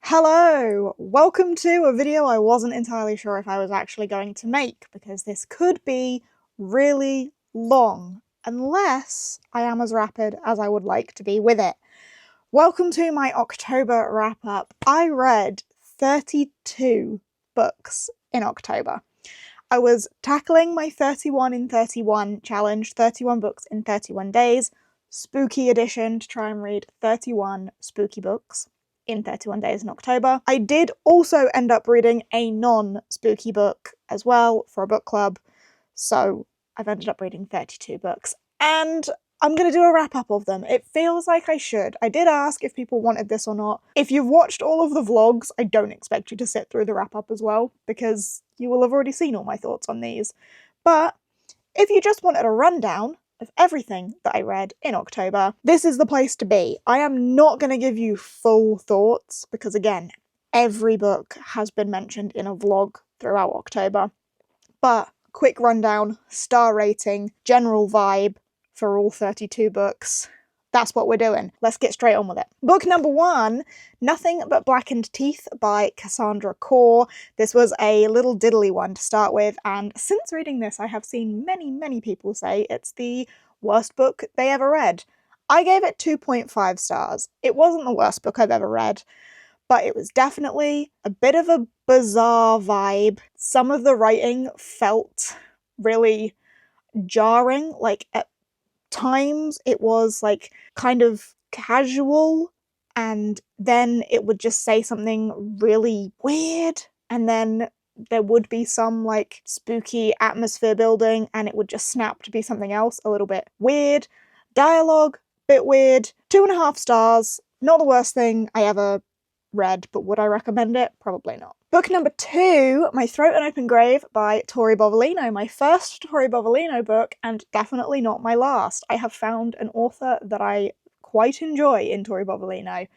Hello! Welcome to a video I wasn't entirely sure if I was actually going to make, because this could be really long, unless I am as rapid as I would like to be with it. Welcome to my October wrap-up. I read 32 books in October. I was tackling my 31 in 31 challenge, 31 books in 31 days, spooky edition, to try and read 31 spooky books in 31 days in October. I did also end up reading a non-spooky book as well for a book club, so I've ended up reading 32 books, and I'm going to do a wrap-up of them. It feels like I should. I did ask if people wanted this or not. If you've watched all of the vlogs, I don't expect you to sit through the wrap-up as well, because you will have already seen all my thoughts on these. But if you just wanted a rundown of everything that I read in October, this is the place to be. I am not going to give you full thoughts, because again, every book has been mentioned in a vlog throughout October. But quick rundown, star rating, general vibe for all 32 books. That's what we're doing. Let's get straight on with it. Book number 1, Nothing But Blackened Teeth by Cassandra Khor. This was a little diddly one to start with, and since reading this I have seen many people say it's the worst book they ever read. I gave it 2.5 stars. It wasn't the worst book I've ever read, but it was definitely a bit of a bizarre vibe. Some of the writing felt really jarring, like at times it was like kind of casual, and then it would just say something really weird, and then there would be some like spooky atmosphere building and it would just snap to be something else a little bit weird. Dialogue, bit weird. 2.5 stars. Not the worst thing I ever read, but would I recommend it? Probably not. Book number 2, My Throat an Open Grave by Tori Bovolino. My first Tori Bovolino book, and definitely not my last. I have found an author that I quite enjoy in Tori Bovolino.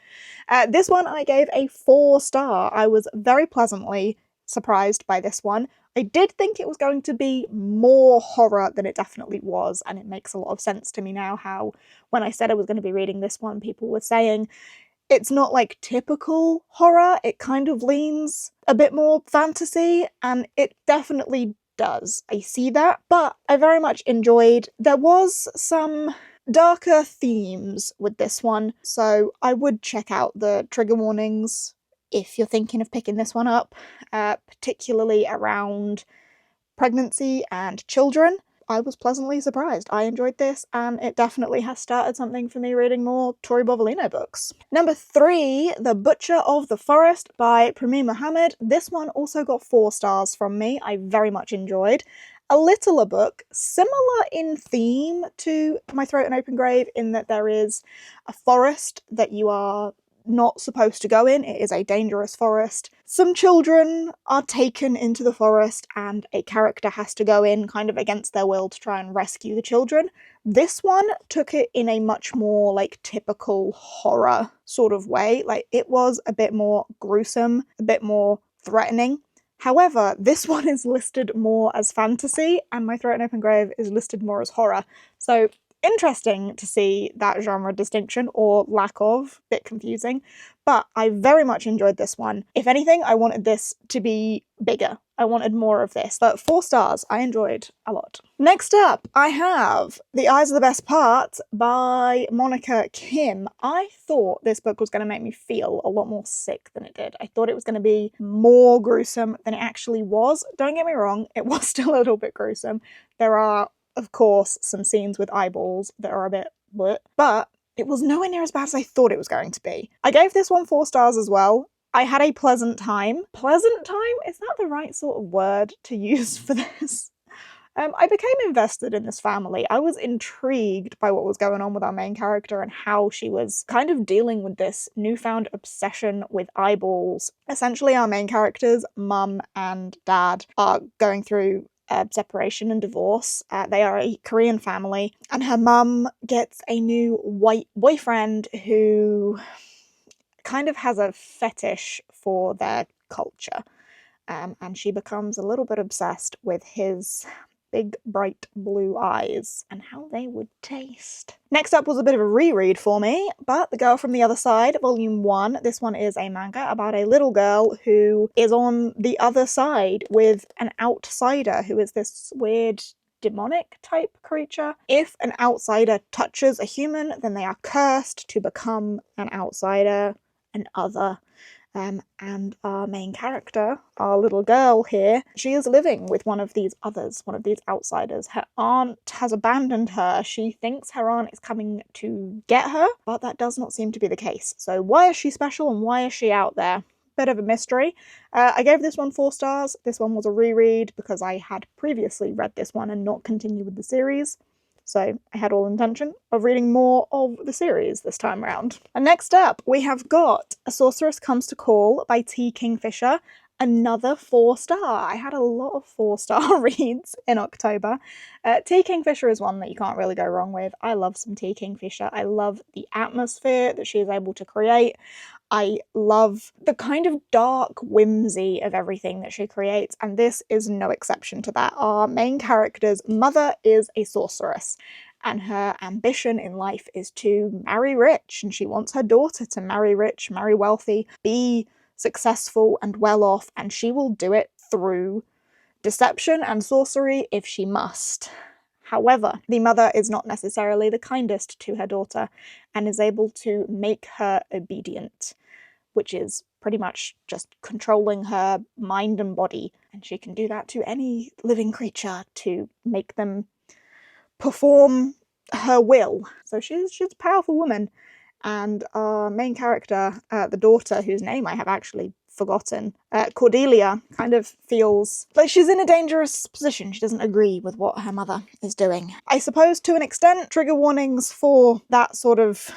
This one I gave a 4 star. I was very pleasantly surprised by this one. I did think it was going to be more horror than it definitely was, and it makes a lot of sense to me now how, when I said I was going to be reading this one, people were saying it's not like typical horror, it kind of leans a bit more fantasy, and it definitely does. I see that, but I very much enjoyed. There was some darker themes with this one, so I would check out the trigger warnings if you're thinking of picking this one up, particularly around pregnancy and children. I was pleasantly surprised. I enjoyed this, and it definitely has started something for me reading more Tori Bovolino books. Number 3, The Butcher of the Forest by Premi Mohammed. This one also got 4 stars from me. I very much enjoyed. A littler book, similar in theme to My Throat an Open Grave, in that there is a forest that you are not supposed to go in. It is a dangerous forest. Some children are taken into the forest and a character has to go in kind of against their will to try and rescue the children. This one took it in a much more like typical horror sort of way. Like, it was a bit more gruesome, a bit more threatening. However, this one is listed more as fantasy, and My Throat an Open Grave is listed more as horror. So interesting to see that genre distinction, or lack of. Bit confusing, but I very much enjoyed this one. If anything, I wanted this to be bigger. I wanted more of this, but 4 stars. I enjoyed a lot. Next up, I have The Eyes Are the Best Part by Monica Kim. I thought this book was going to make me feel a lot more sick than it did. I thought it was going to be more gruesome than it actually was. Don't get me wrong, it was still a little bit gruesome. There are, of course, some scenes with eyeballs that are a bit bleh, but it was nowhere near as bad as I thought it was going to be. I gave this one 4 stars as well. I had a pleasant time. Pleasant time? Is that the right sort of word to use for this? I became invested in this family. I was intrigued by what was going on with our main character and how she was kind of dealing with this newfound obsession with eyeballs. Essentially, our main characters, mum and dad, are going through separation and divorce. They are a Korean family, and her mum gets a new white boyfriend who kind of has a fetish for their culture, and she becomes a little bit obsessed with his big, bright blue eyes, and how they would taste. Next up was a bit of a reread for me, but The Girl from the Other Side, Volume 1. This one is a manga about a little girl who is on the other side with an outsider who is this weird demonic type creature. If an outsider touches a human, then they are cursed to become an outsider, an other. And our main character, our little girl here, she is living with one of these others, one of these outsiders. Her aunt has abandoned her. She thinks her aunt is coming to get her, but that does not seem to be the case. So why is she special and why is she out there? Bit of a mystery. I gave this one 4 stars. This one was a reread because I had previously read this one and not continued with the series. So I had all intention of reading more of the series this time around. And next up, we have got A Sorceress Comes to Call by T. Kingfisher. Another 4-star. I had a lot of 4-star reads in October. T. Kingfisher is one that you can't really go wrong with. I love some T. Kingfisher. I love the atmosphere that she is able to create. I love the kind of dark whimsy of everything that she creates, and this is no exception to that. Our main character's mother is a sorceress, and her ambition in life is to marry rich, and she wants her daughter to marry rich, marry wealthy, be successful and well off, and she will do it through deception and sorcery if she must. However, the mother is not necessarily the kindest to her daughter and is able to make her obedient, which is pretty much just controlling her mind and body. And she can do that to any living creature to make them perform her will. So she's a powerful woman. And our main character, the daughter, whose name I have actually forgotten, Cordelia, kind of feels like she's in a dangerous position. She doesn't agree with what her mother is doing. I suppose to an extent, trigger warnings for that sort of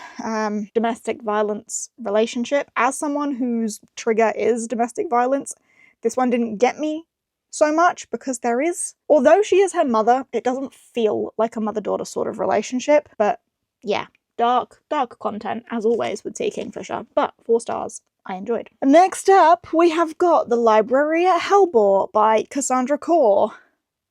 domestic violence relationship. As someone whose trigger is domestic violence, this one didn't get me so much because there is, although she is her mother, it doesn't feel like a mother-daughter sort of relationship. But yeah, dark content, as always, with T. Kingfisher, but 4 stars. I enjoyed. Next up, we have got The Library at Hellbore by Cassandra Khor.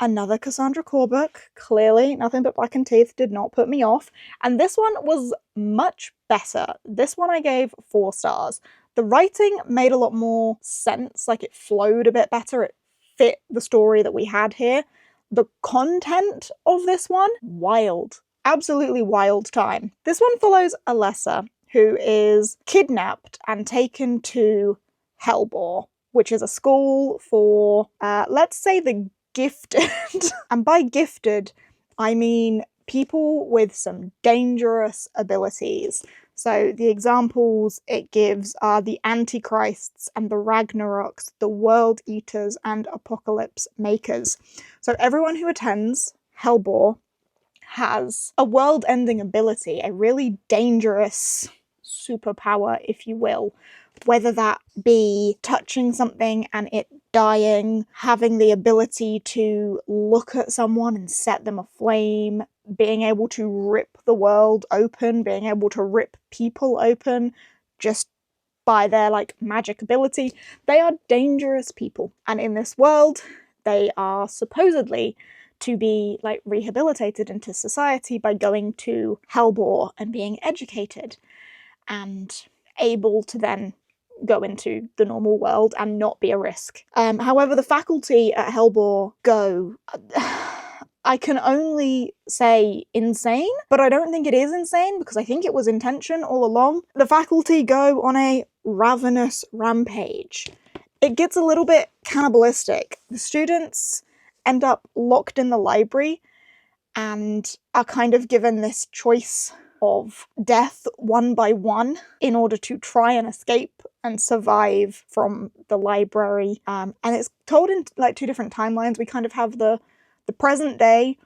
Another Cassandra Khor book. Clearly, Nothing But Black and Teeth did not put me off. And this one was much better. This one I gave 4 stars. The writing made a lot more sense, like it flowed a bit better. It fit the story that we had here. The content of this one, wild. Absolutely wild time. This one follows Alessa, who is kidnapped and taken to Hellbore, which is a school for, let's say, the gifted. And by gifted, I mean people with some dangerous abilities. So the examples it gives are the Antichrists and the Ragnaroks, the World Eaters and Apocalypse Makers. So everyone who attends Hellbore has a world-ending ability, a really dangerous superpower, if you will, whether that be touching something and it dying, having the ability to look at someone and set them aflame, being able to rip the world open, being able to rip people open just by their magic ability. They are dangerous people, and in this world they are supposedly to be rehabilitated into society by going to Hellbore and being educated and able to then go into the normal world and not be a risk. However, the faculty at Hellbore go, I can only say insane, but I don't think it is insane because I think it was intention all along. The faculty go on a ravenous rampage. It gets a little bit cannibalistic. The students end up locked in the library and are kind of given this choice of death one by one in order to try and escape and survive from the library. And it's told in 2 different timelines. We kind of have the present day.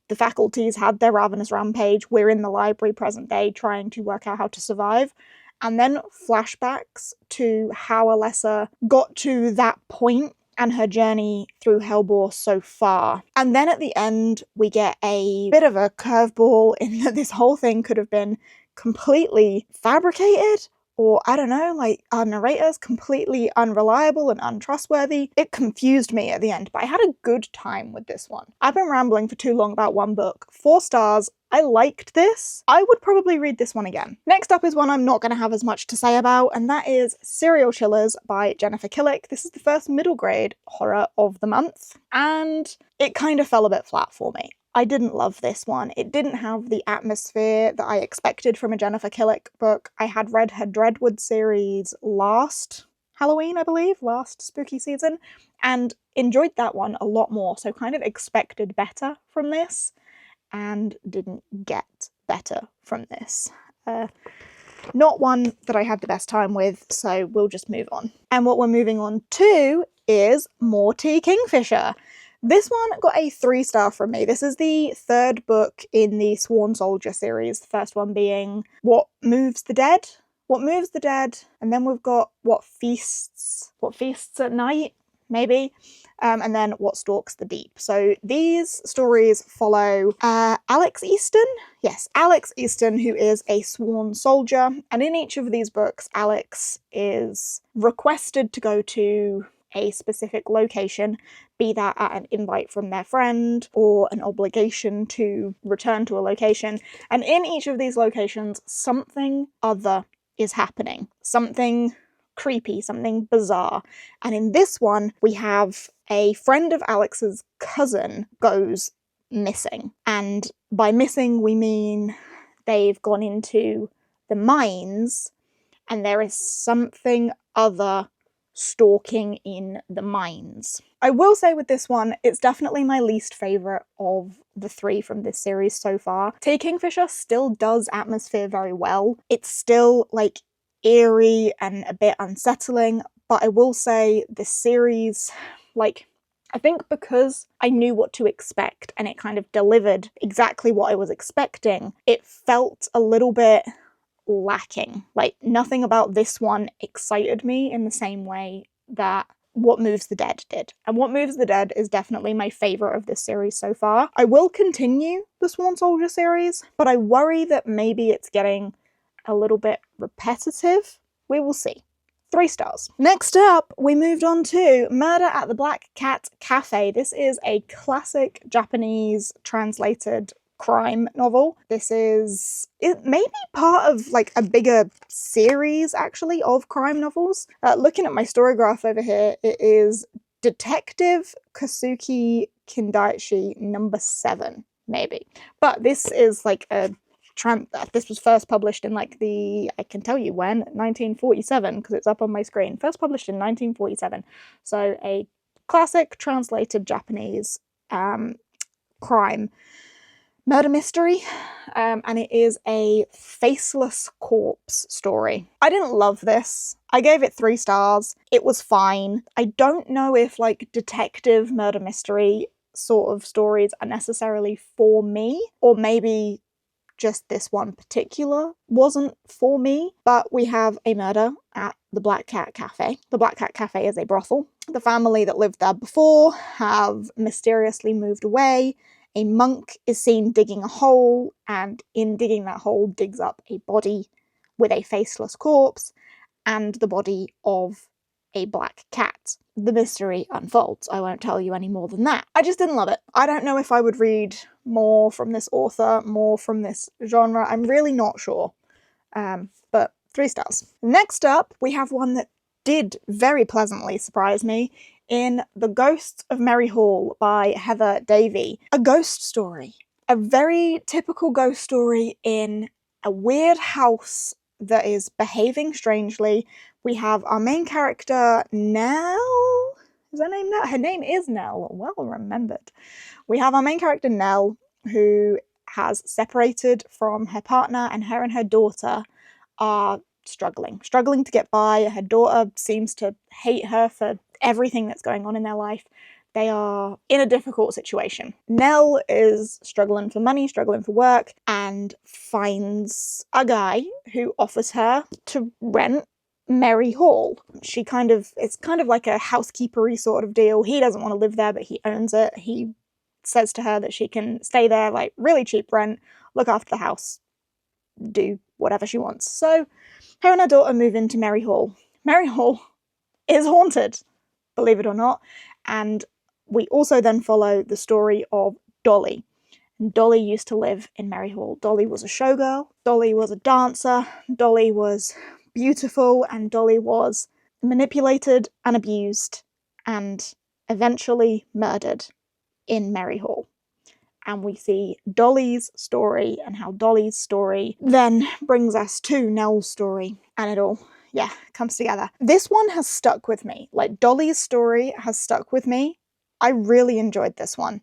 The faculty's had their ravenous rampage. We're in the library present day trying to work out how to survive. And then flashbacks to how Alessa got to that point and her journey through Hellbore so far. And then at the end, we get a bit of a curveball in that this whole thing could have been completely fabricated or I don't know, like our narrator's completely unreliable and untrustworthy. It confused me at the end, but I had a good time with this one. I've been rambling for too long about one book. 4 stars. I liked this. I would probably read this one again. Next up is one I'm not going to have as much to say about, and that is Serial Chillers by Jennifer Killick. This is the first middle grade horror of the month, and it kind of fell a bit flat for me. I didn't love this one. It didn't have the atmosphere that I expected from a Jennifer Killick book. I had read her Dreadwood series last Halloween, I believe, last spooky season, and enjoyed that one a lot more, so kind of expected better from this, and didn't get better from this. Not one that I had the best time with, so we'll just move on. And what we're moving on to is more T. Kingfisher. This one got a 3-star from me. This is the 3rd book in the Sworn Soldier series, the first one being What Moves the Dead? What Moves the Dead, and then we've got What Feasts at Night, maybe, and then What Stalks the Deep. So these stories follow Alex Easton? Yes, Alex Easton, who is a sworn soldier, and in each of these books, Alex is requested to go to a specific location, be that at an invite from their friend or an obligation to return to a location, and in each of these locations, something other is happening. Something creepy, something bizarre. And in this one, we have a friend of Alex's cousin goes missing. And by missing, we mean they've gone into the mines and there is something other stalking in the mines. I will say with this one, it's definitely my least favourite of the 3 from this series so far. T. Kingfisher still does atmosphere very well. It's still, like, eerie and a bit unsettling, but I will say this series, like, I think because I knew what to expect and it kind of delivered exactly what I was expecting, it felt a little bit lacking. Like, nothing about this one excited me in the same way that What Moves the Dead did. And What Moves the Dead is definitely my favourite of this series so far. I will continue the Sworn Soldier series, but I worry that maybe it's getting a little bit repetitive. We will see. 3 stars. Next up, we moved on to Murder at the Black Cat Cafe. This is a classic Japanese translated crime novel. It may be part of like a bigger series actually of crime novels. Looking at my story graph over here, it is Detective Kosuke Kindaichi number 7, maybe. But this is like this was first published in like I can tell you when, 1947, because it's up on my screen. First published in 1947. So a classic translated Japanese crime murder mystery, and it is a faceless corpse story. I didn't love this. I gave it 3 stars. It was fine. I don't know if like detective murder mystery sort of stories are necessarily for me, or maybe just this one particular wasn't for me, but we have a murder at the Black Cat Cafe. The Black Cat Cafe is a brothel. The family that lived there before have mysteriously moved away. A monk is seen digging a hole, and in digging that hole digs up a body with a faceless corpse and the body of a black cat. The mystery unfolds. I won't tell you any more than that. I just didn't love it. I don't know if I would read more from this author, more from this genre. I'm really not sure. But 3 stars. Next up, we have one that did very pleasantly surprise me in The Ghosts of Merry Hall by Heather Davey. A ghost story. A very typical ghost story in a weird house that is behaving strangely. We have our main character, Nell. Is her name Nell? Her name is Nell. Well remembered. We have our main character, Nell, who has separated from her partner, and her daughter are struggling to get by. Her daughter seems to hate her for everything that's going on in their life. They are in a difficult situation. Nell is struggling for money, struggling for work, and finds a guy who offers her to rent Merry Hall. It's kind of like a housekeepery sort of deal. He doesn't want to live there, but he owns it. He says to her that she can stay there, like really cheap rent, look after the house, do whatever she wants. So Her and her daughter move into Merry Hall. Merry Hall is haunted, believe it or not. And we also then follow the story of Dolly. And Dolly used to live in Merry Hall. Dolly was a showgirl, Dolly was a dancer, Dolly was beautiful, and Dolly was manipulated and abused and eventually murdered in Merry Hall. And we see Dolly's story and how Dolly's story then brings us to Nell's story, and it all, yeah, comes together. This one has stuck with me. Like, Dolly's story has stuck with me. I really enjoyed this one.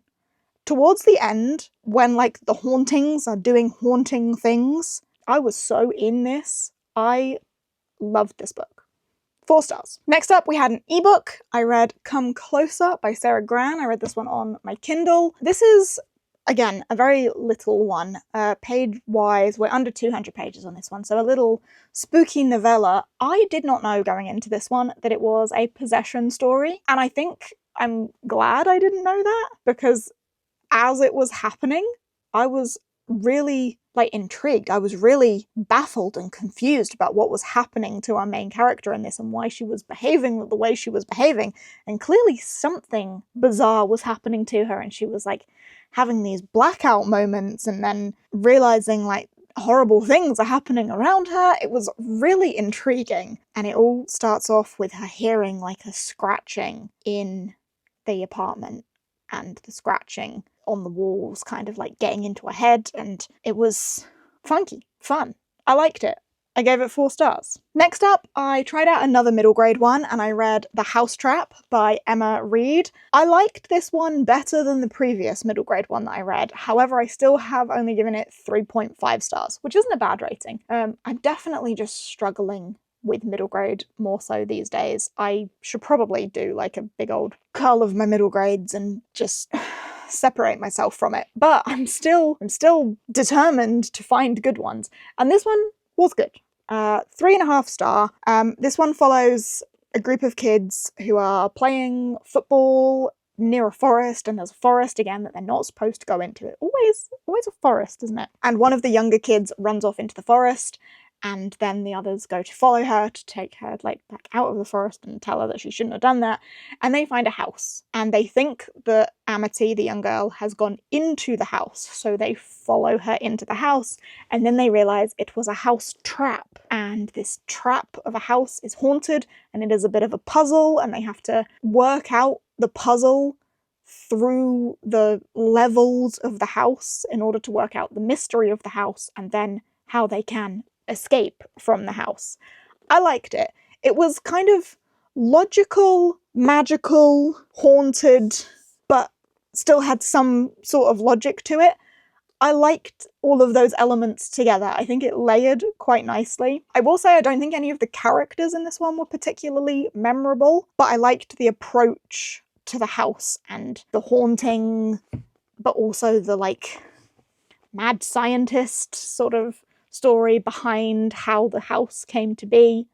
Towards the end, when, like, the hauntings are doing haunting things, I was so in this. I loved this book. 4 stars. Next up, we had an ebook. I read Come Closer by Sarah Gran. I read this one on my Kindle. This is, again, a very little one. Page-wise, we're under 200 pages on this one, so a little spooky novella. I did not know going into this one that it was a possession story, and I think I'm glad I didn't know that, because as it was happening, I was really, like, intrigued. I was really baffled and confused about what was happening to our main character in this and why she was behaving the way she was behaving. And clearly something bizarre was happening to her, and she was, like, having these blackout moments and then realizing, like, horrible things are happening around her. It was really intriguing. And it all starts off with her hearing, like, a scratching in the apartment, and the scratching on the walls kind of, like, getting into her head, and it was funky, fun. I liked it. I gave it 4 stars. Next up, I tried out another middle grade one, and I read The House Trap by Emma Reed. I liked this one better than the previous middle grade one that I read. However, I still have only given it 3.5 stars, which isn't a bad rating. I'm definitely just struggling with middle grade more so these days. I should probably do, like, a big old cull of my middle grades and just separate myself from it. But I'm still determined to find good ones. And this one was good. 3.5 star. This one follows a group of kids who are playing football near a forest, and there's a forest again that they're not supposed to go into. Always a forest, isn't it? And one of the younger kids runs off into the forest, and then the others go to follow her to take her, like, back out of the forest and tell her that she shouldn't have done that. And they find a house, and they think that Amity, the young girl, has gone into the house, so they follow her into the house, and then they realize it was a house trap, and this trap of a house is haunted, and it is a bit of a puzzle, and they have to work out the puzzle through the levels of the house in order to work out the mystery of the house, and then how they can escape from the house. I liked it. It was kind of logical, magical, haunted, but still had some sort of logic to it. I liked all of those elements together. I think it layered quite nicely. I will say I don't think any of the characters in this one were particularly memorable, but I liked the approach to the house and the haunting, but also the, like, mad scientist sort of story behind how the house came to be.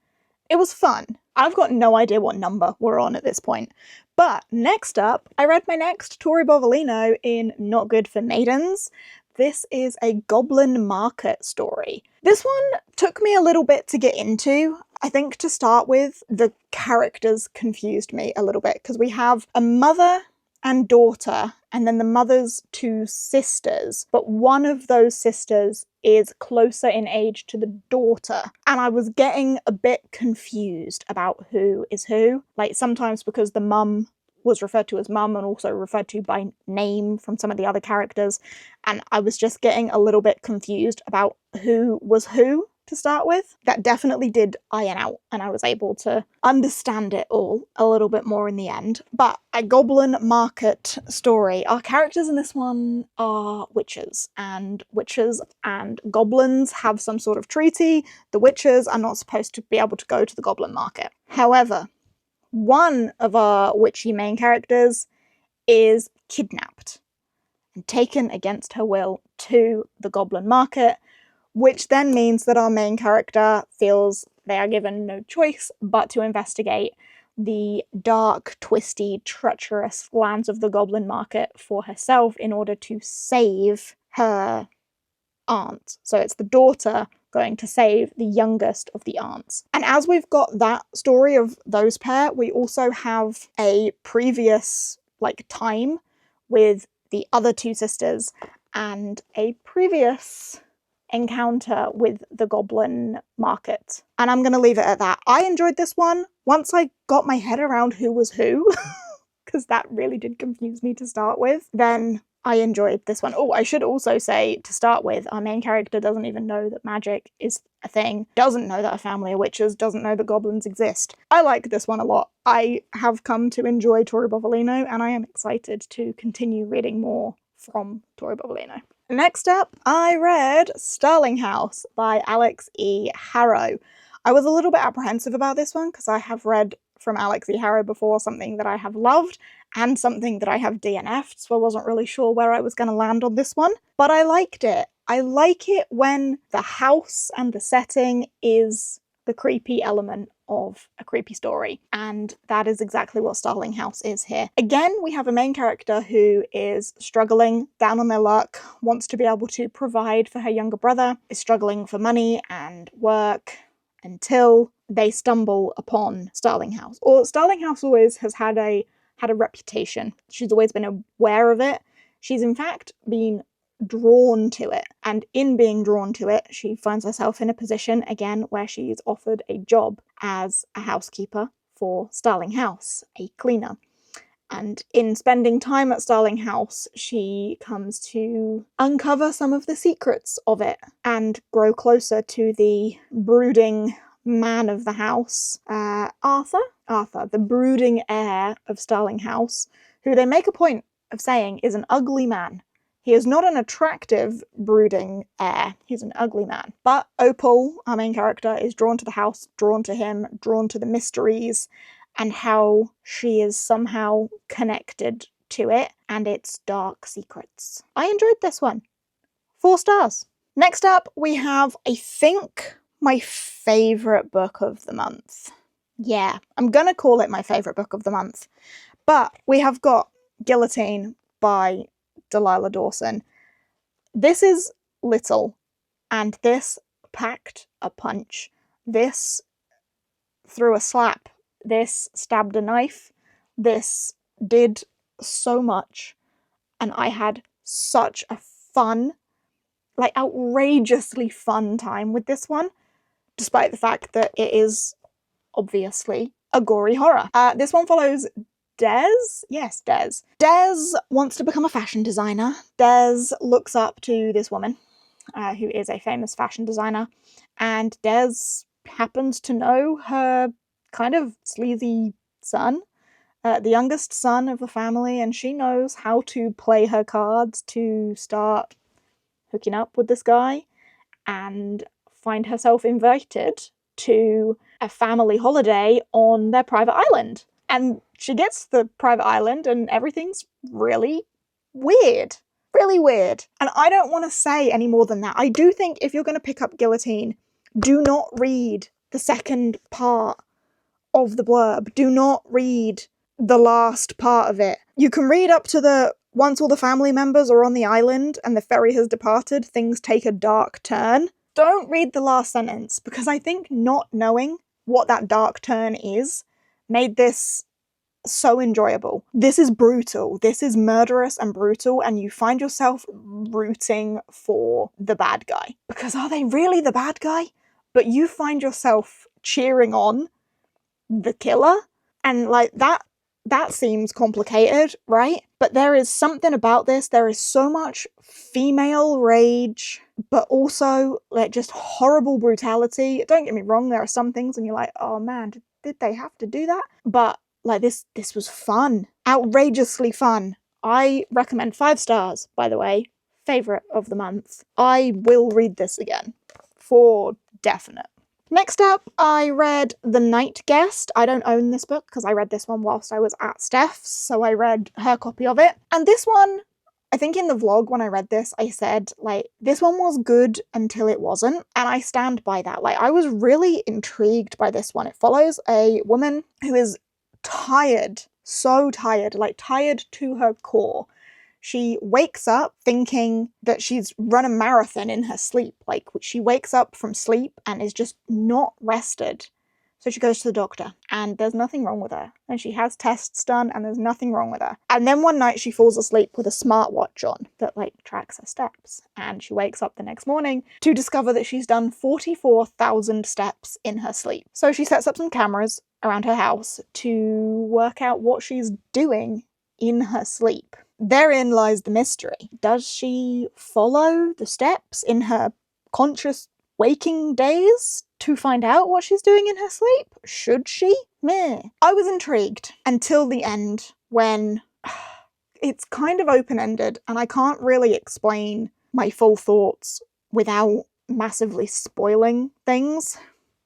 It was fun. I've got no idea what number we're on at this point. But next up, I read my next Tori Bovolino in Not Good for Maidens. This is a Goblin Market story. This one took me a little bit to get into. I think to start with, the characters confused me a little bit, because we have a mother and daughter, and then the mother's 2 sisters, but one of those sisters is closer in age to the daughter, and I was getting a bit confused about who is who. Like, sometimes because the mum was referred to as mum and also referred to by name from some of the other characters, and I was just getting a little bit confused about who was who to start with. That definitely did iron out, and I was able to understand it all a little bit more in the end. But a Goblin Market story. Our characters in this one are witches and goblins have some sort of treaty. The witches are not supposed to be able to go to the Goblin Market. However, one of our witchy main characters is kidnapped and taken against her will to the Goblin Market, which then means that our main character feels they are given no choice but to investigate the dark, twisty, treacherous lands of the Goblin Market for herself in order to save her aunt. So it's the daughter going to save the youngest of the aunts. And as we've got that story of those pair, we also have a previous time with the other two sisters and a previous encounter with the goblin market. And I'm going to leave it at that. I enjoyed this one once I got my head around who was who, because that really did confuse me to start with. Then I enjoyed this one. Oh, I should also say, to start with, our main character doesn't even know that magic is a thing, doesn't know that a family of witches, doesn't know that goblins exist. I like this one a lot. I have come to enjoy Tori Bovolino, and I am excited to continue reading more from Tori Bovolino. Next up, I read Starling House by Alex E. Harrow. I was a little bit apprehensive about this one because I have read from Alex E. Harrow before something that I have loved and something that I have DNF'd, so I wasn't really sure where I was going to land on this one, but I liked it. I like it when the house and the setting is the creepy element of a creepy story, and that is exactly what Starling House is here. Again, we have a main character who is struggling, down on their luck, wants to be able to provide for her younger brother, is struggling for money and work, until they stumble upon Starling House. Or Starling House always has had a reputation. She's always been aware of it. She's in fact been drawn to it, and in being drawn to it, she finds herself in a position again where she's offered a job as a housekeeper for Starling House, a cleaner. And in spending time at Starling House, she comes to uncover some of the secrets of it and grow closer to the brooding man of the house, Arthur, the brooding heir of Starling House, who they make a point of saying is an ugly man. He is not an attractive brooding heir, he's an ugly man. But Opal, our main character, is drawn to the house, drawn to him, drawn to the mysteries, and how she is somehow connected to it and its dark secrets. I enjoyed this one. 4 stars. Next up, we have, I think, my favourite book of the month. Yeah, I'm gonna call it my favourite book of the month. But we have got Guillotine by Delilah Dawson. This is little, and this packed a punch. This threw a slap. This stabbed a knife. This did so much, and I had such a fun, outrageously fun time with this one, despite the fact that it is obviously a gory horror. This one follows Des? Yes, Des. Des wants to become a fashion designer. Des looks up to this woman, who is a famous fashion designer, and Des happens to know her kind of sleazy son, the youngest son of the family, and she knows how to play her cards to start hooking up with this guy and find herself invited to a family holiday on their private island. And she gets the private island and everything's really weird. Really weird. And I don't want to say any more than that. I do think if you're going to pick up Guillotine, do not read the second part of the blurb. Do not read the last part of it. You can read up to the once all the family members are on the island and the ferry has departed, things take a dark turn. Don't read the last sentence, because I think not knowing what that dark turn is made this so enjoyable. This is brutal. This is murderous and brutal, and you find yourself rooting for the bad guy. Because are they really the bad guy? But you find yourself cheering on the killer, and that seems complicated, right? But there is something about this. There is so much female rage, but also just horrible brutality. Don't get me wrong, there are some things and you're like, oh man, did they have to do that? But this was fun. Outrageously fun. I recommend 5 stars, by the way. Favourite of the month. I will read this again. For definite. Next up, I read The Night Guest. I don't own this book because I read this one whilst I was at Steph's, so I read her copy of it. And this one, I think in the vlog when I read this, I said, this one was good until it wasn't, and I stand by that. I was really intrigued by this one. It follows a woman who is tired, so tired, tired to her core. She wakes up thinking that she's run a marathon in her sleep. Like, she wakes up from sleep and is just not rested. So she goes to the doctor, and there's nothing wrong with her. And she has tests done, and there's nothing wrong with her. And then one night she falls asleep with a smartwatch on that, like, tracks her steps. And she wakes up the next morning to discover that she's done 44,000 steps in her sleep. So she sets up some cameras around her house to work out what she's doing in her sleep. Therein lies the mystery. Does she follow the steps in her conscious waking days to find out what she's doing in her sleep? Should she? Meh. I was intrigued until the end, when it's kind of open-ended and I can't really explain my full thoughts without massively spoiling things,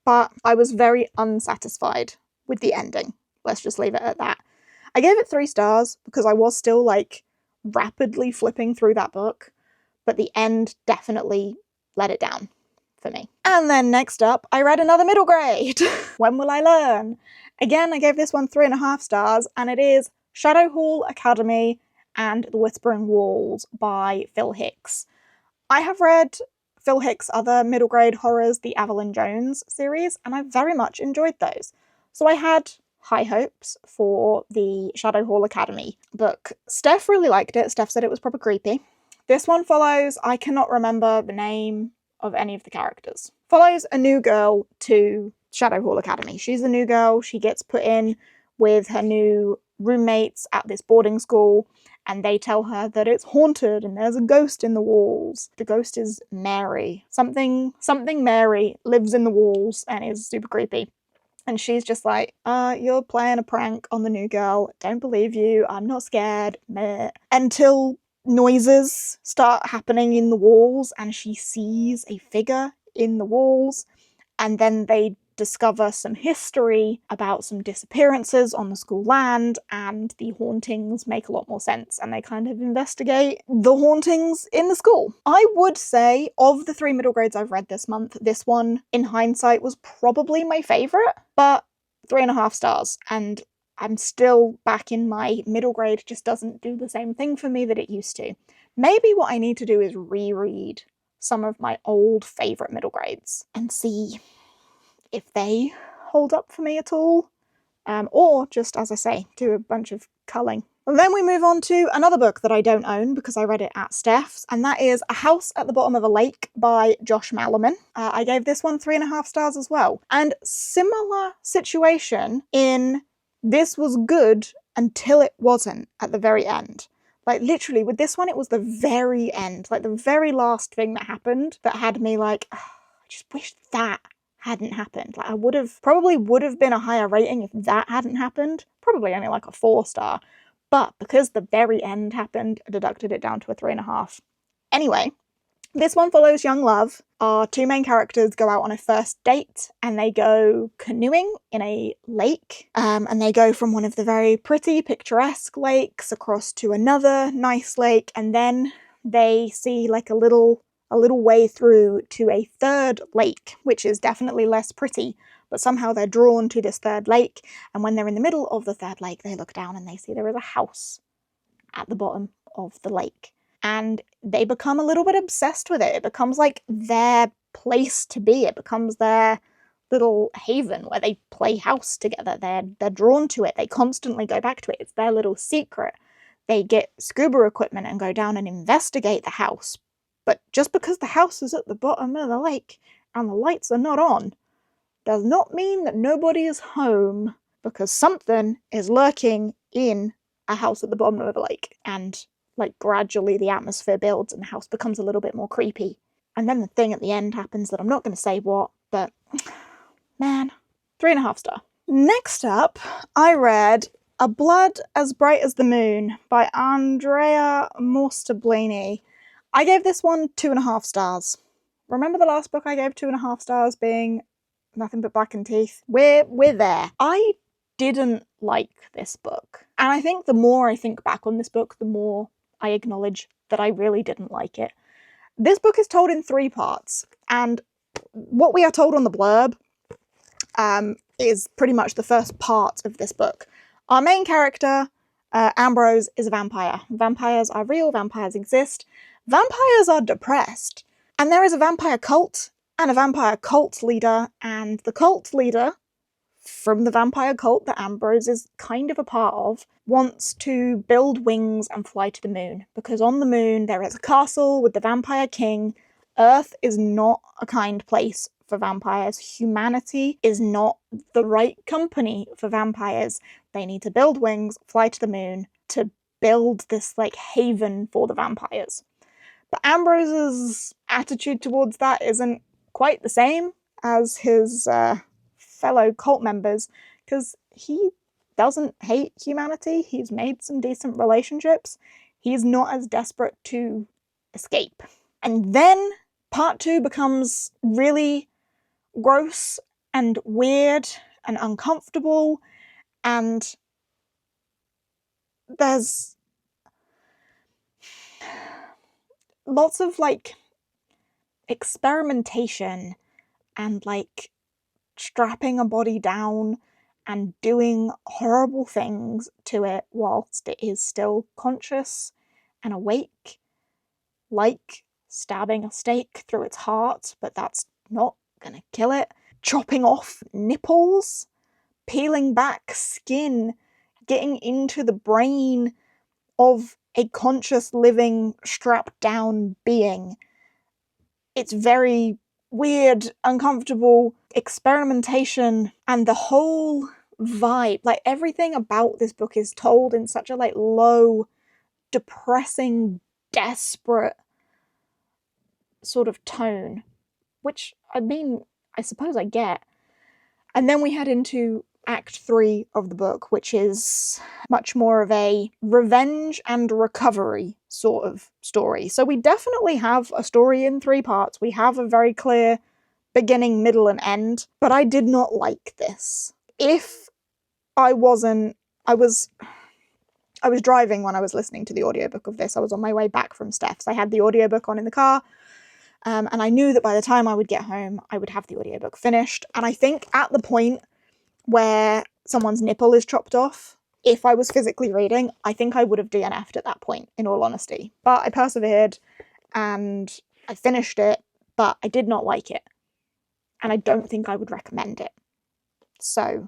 but I was very unsatisfied with the ending. Let's just leave it at that. I gave it 3 stars because I was still, like, rapidly flipping through that book, but the end definitely let it down for me. And then next up, I read another middle grade. When Will I Learn? Again, I gave this one 3.5 stars, and it is Shadow Hall Academy and The Whispering Walls by Phil Hicks. I have read Phil Hicks' other middle grade horrors, the Evelyn Jones series, and I very much enjoyed those. So I had high hopes for the Shadow Hall Academy book. Steph really liked it. Steph said it was proper creepy. This one follows, I cannot remember the name of any of the characters. Follows a new girl to Shadow Hall Academy. She's a new girl. She gets put in with her new roommates at this boarding school, and they tell her that it's haunted and there's a ghost in the walls. The ghost is Mary. Something Mary lives in the walls and is super creepy. And she's just like, you're playing a prank on the new girl. Don't believe you. I'm not scared. Meh. Until noises start happening in the walls and she sees a figure in the walls, and then they discover some history about some disappearances on the school land, and the hauntings make a lot more sense, and they kind of investigate the hauntings in the school. I would say, of the 3 middle grades I've read this month, this one, in hindsight, was probably my favourite, but 3.5 stars, and I'm still back in my middle grade, just doesn't do the same thing for me that it used to. Maybe what I need to do is reread some of my old favourite middle grades and see if they hold up for me at all, or just, as I say, do a bunch of culling. And then we move on to another book that I don't own because I read it at Steph's, and that is A House at the Bottom of a Lake by Josh Malerman. I gave this one 3.5 stars as well. And similar situation in this was good until it wasn't at the very end. Like, literally, with this one, it was the very end, like the very last thing that happened that had me like, oh, I just wish that hadn't happened. Like, probably would have been a higher rating if that hadn't happened. Probably only like a 4 star. But because the very end happened, I deducted it down to a 3.5. Anyway, this one follows young love. Our 2 main characters go out on a first date and they go canoeing in a lake. And they go from one of the very pretty, picturesque lakes across to another nice lake, and then they see like a little way through to a third lake, which is definitely less pretty, but somehow they're drawn to this third lake, and when they're in the middle of the third lake, they look down and they see there is a house at the bottom of the lake. And they become a little bit obsessed with it. It becomes like their place to be. It becomes their little haven where they play house together. They're drawn to it. They constantly go back to it. It's their little secret. They get scuba equipment and go down and investigate the house. But just because the house is at the bottom of the lake and the lights are not on, does not mean that nobody is home, because something is lurking in a house at the bottom of the lake. And like gradually the atmosphere builds and the house becomes a little bit more creepy. And then the thing at the end happens that I'm not going to say what, but man, 3.5 star. Next up, I read A Blood as Bright as the Moon by Andrea Morster-Blaney. I gave this one 2.5 stars. Remember the last book I gave 2.5 stars being Nothing But Black and Teeth? We're there. I didn't like this book. And I think the more I think back on this book, the more I acknowledge that I really didn't like it. This book is told in 3 parts, and what we are told on the blurb is pretty much the first part of this book. Our main character Ambrose is a vampire. Vampires are real, vampires exist. Vampires are depressed. And there is a vampire cult and a vampire cult leader, and the cult leader from the vampire cult that Ambrose is kind of a part of wants to build wings and fly to the moon, because on the moon there is a castle with the vampire king. Earth is not a kind place for vampires. Humanity is not the right company for vampires. They need to build wings, fly to the moon to build this like haven for the vampires. But Ambrose's attitude towards that isn't quite the same as his fellow cult members, because he doesn't hate humanity. He's made some decent relationships. He's not as desperate to escape. And then part 2 becomes really gross and weird and uncomfortable, and there's lots of like experimentation and like strapping a body down and doing horrible things to it whilst it is still conscious and awake, like stabbing a stake through its heart, but that's not gonna kill it, chopping off nipples, peeling back skin, getting into the brain of a conscious, living, strapped down being. It's very weird, uncomfortable experimentation, and the whole vibe, like everything about this book is told in such a like low, depressing, desperate sort of tone, which I mean, I suppose I get. And then we head into Act 3 of the book, which is much more of a revenge and recovery sort of story. So we definitely have a story in 3 parts. We have a very clear beginning, middle, and end, but I did not like this. If I wasn't, I was driving when I was listening to the audiobook of this. I was on my way back from Steph's. I had the audiobook on in the car, and I knew that by the time I would get home, I would have the audiobook finished. And I think at the point where someone's nipple is chopped off, if I was physically reading, I think I would have DNF'd at that point, in all honesty. But I persevered, and I finished it, but I did not like it. And I don't think I would recommend it. So,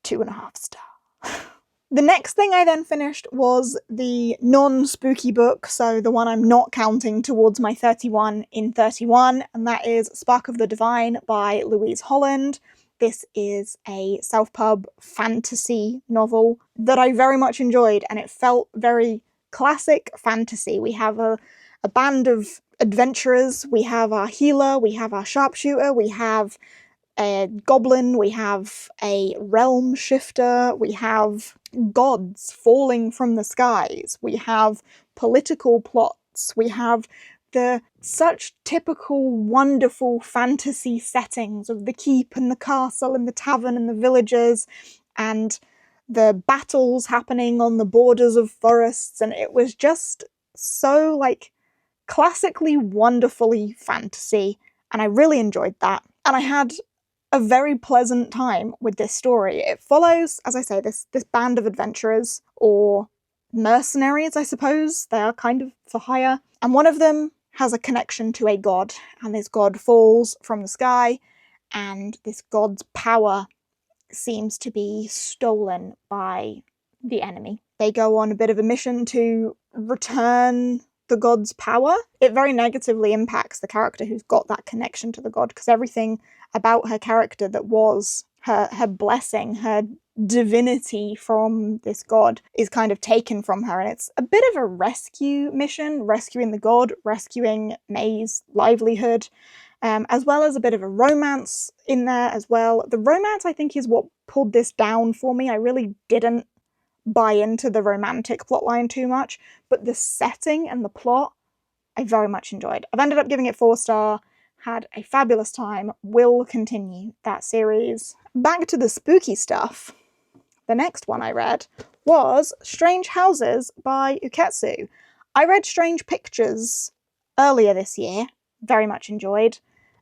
2.5 stars. The next thing I then finished was the non-spooky book, so the one I'm not counting towards my 31 in 31, and that is Spark of the Divine by Louise Holland. This is a self-pub fantasy novel that I very much enjoyed, and it felt very classic fantasy. We have a band of adventurers, we have our healer, we have our sharpshooter, we have a goblin, we have a realm shifter, we have gods falling from the skies, we have political plots, we have the such typical wonderful fantasy settings of the keep and the castle and the tavern and the villagers and the battles happening on the borders of forests, and it was just so like classically wonderfully fantasy, and I really enjoyed that. And I had a very pleasant time with this story. It follows, as I say, this band of adventurers, or mercenaries, I suppose. They are kind of for hire. And one of them has a connection to a god, and this god falls from the sky, and this god's power seems to be stolen by the enemy. They go on a bit of a mission to return the god's power. It very negatively impacts the character who's got that connection to the god, because everything about her character that was her blessing, her divinity from this god, is kind of taken from her, and it's a bit of a rescue mission, rescuing the god, rescuing May's livelihood, as well as a bit of a romance in there as well. The romance, I think, is what pulled this down for me. I really didn't buy into the romantic plotline too much, but the setting and the plot I very much enjoyed. I've ended up giving it 4 stars, had a fabulous time, will continue that series. Back to the spooky stuff. The next one I read was Strange Houses by Uketsu. I read Strange Pictures earlier this year, very much enjoyed,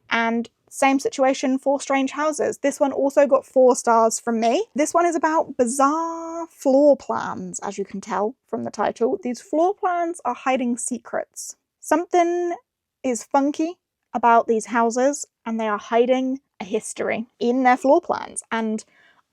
and Same situation for Strange Houses. This one also got 4 stars from me. This one is about bizarre floor plans, as you can tell from the title. These floor plans are hiding secrets. Something is funky about these houses, and they are hiding a history in their floor plans. And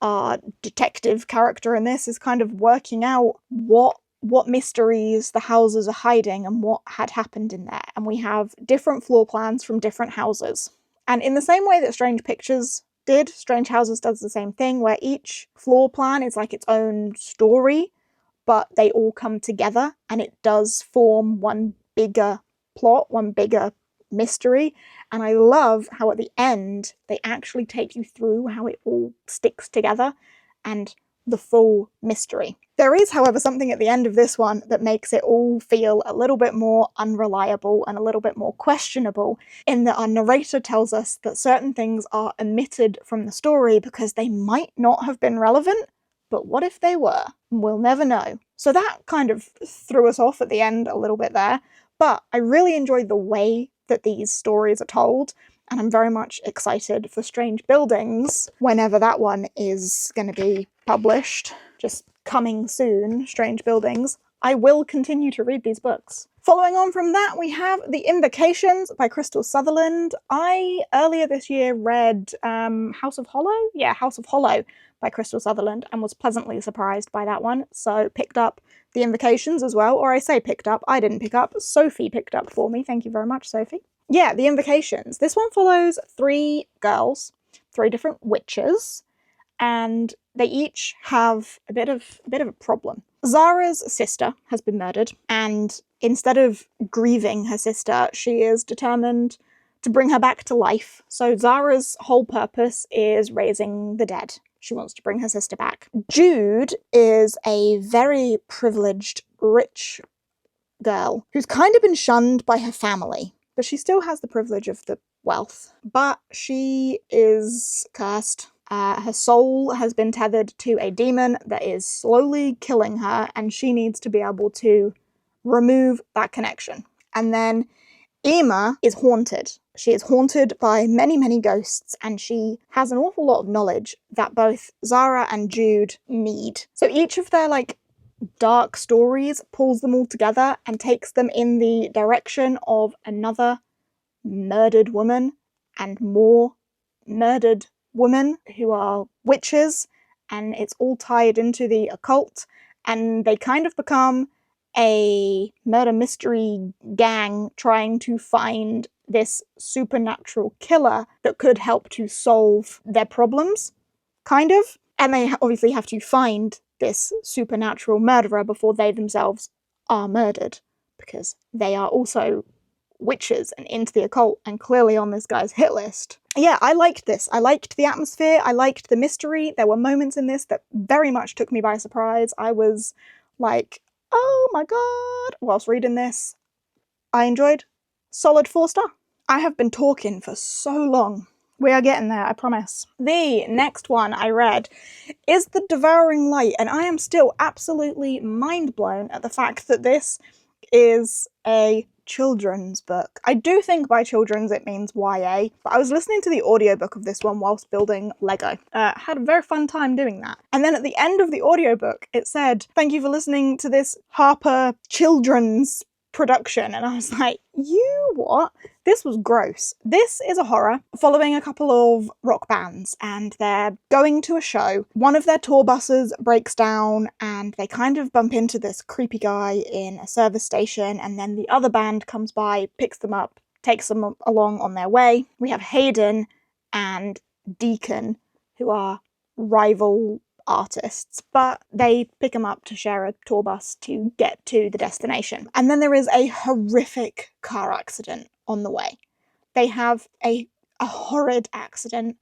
our detective character in this is kind of working out what mysteries the houses are hiding and what had happened in there. And we have different floor plans from different houses. And in the same way that Strange Pictures did, Strange Houses does the same thing, where each floor plan is like its own story, but they all come together and it does form one bigger plot, one bigger mystery. And I love how at the end they actually take you through how it all sticks together and the full mystery. There is, however, something at the end of this one that makes it all feel a little bit more unreliable and a little bit more questionable, in that our narrator tells us that certain things are omitted from the story because they might not have been relevant, but what if they were? We'll never know. So that kind of threw us off at the end a little bit there, but I really enjoyed the way that these stories are told, and I'm very much excited for Strange Buildings whenever that one is going to be published. Just coming soon, Strange Buildings. I will continue to read these books. Following on from that, we have The Invocations by Crystal Sutherland. I, earlier this year, read House of Hollow? Yeah, House of Hollow by Crystal Sutherland, and was pleasantly surprised by that one, so picked up The Invocations as well. Or I say picked up, I didn't pick up, Sophie picked up for me. Thank you very much, Sophie. Yeah, The Invocations. This one follows 3 girls, 3 different witches, and they each have a bit of a problem. Zara's sister has been murdered, and instead of grieving her sister, she is determined to bring her back to life. So Zara's whole purpose is raising the dead. She wants to bring her sister back. Jude is a very privileged, rich girl who's kind of been shunned by her family, but she still has the privilege of the wealth. But she is cursed. Her soul has been tethered to a demon that is slowly killing her, and she needs to be able to remove that connection. And then Emma is haunted. She is haunted by many, many ghosts, and she has an awful lot of knowledge that both Zara and Jude need. So each of their, dark stories pulls them all together and takes them in the direction of another murdered woman and more murdered women who are witches, and it's all tied into the occult, and they kind of become a murder mystery gang trying to find this supernatural killer that could help to solve their problems, kind of. And they obviously have to find this supernatural murderer before they themselves are murdered, because they are also witches and into the occult and clearly on this guy's hit list. Yeah, I liked this. I liked the atmosphere. I liked the mystery. There were moments in this that very much took me by surprise. I was like, oh my god, whilst reading this. I enjoyed. Solid 4-star. I have been talking for so long. We are getting there, I promise. The next one I read is The Devouring Light, and I am still absolutely mind blown at the fact that this is a children's book. I do think by children's it means YA, but I was listening to the audiobook of this one whilst building Lego. Had a very fun time doing that. And then at the end of the audiobook it said, "Thank you for listening to this Harper children's production," and I was like, you what? This was gross. This is a horror following a couple of rock bands, and they're going to a show. One of their tour buses breaks down and they kind of bump into this creepy guy in a service station, and then the other band comes by, picks them up, takes them along on their way. We have Hayden and Deacon, who are rival artists, but they pick them up to share a tour bus to get to the destination. And then there is a horrific car accident on the way. They have a horrid accident